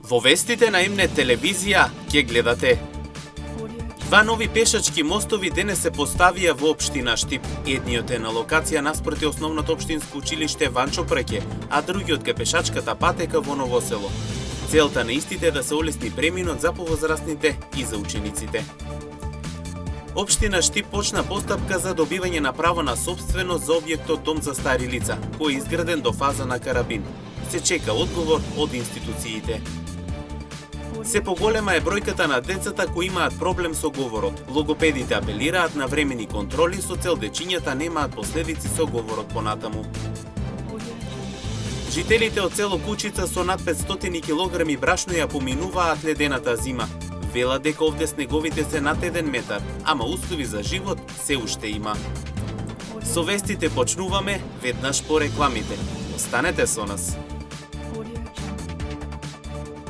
Во вестите на М-нет телевизија ќе гледате: два нови пешачки мостови денес се поставија во општина Штип. Едниот е на локација наспроти основното општинско училиште Ванчо Преќе, а другиот кај пешачката патека во Ново село. Целта на истите е да се олесни преминот за повозрастните и за учениците. Општина Штип почна постапка за добивање на право на сопственост за објектот Дом за стари лица, кој е изграден до фаза на карабин. Се чека одговор од институциите. Се поголема е бројката на децата кои имаат проблем со говорот. Логопедите апелираат на времени контроли со цел дечињата немаат последици со говорот понатаму. Жителите од село Кучица со над 500 килограми брашно ја поминуваат ледената зима. Велат дека овде снеговите се над 1 метар, ама услови за живот се уште има. Со вестите почнуваме веднаш по рекламите. Останете со нас.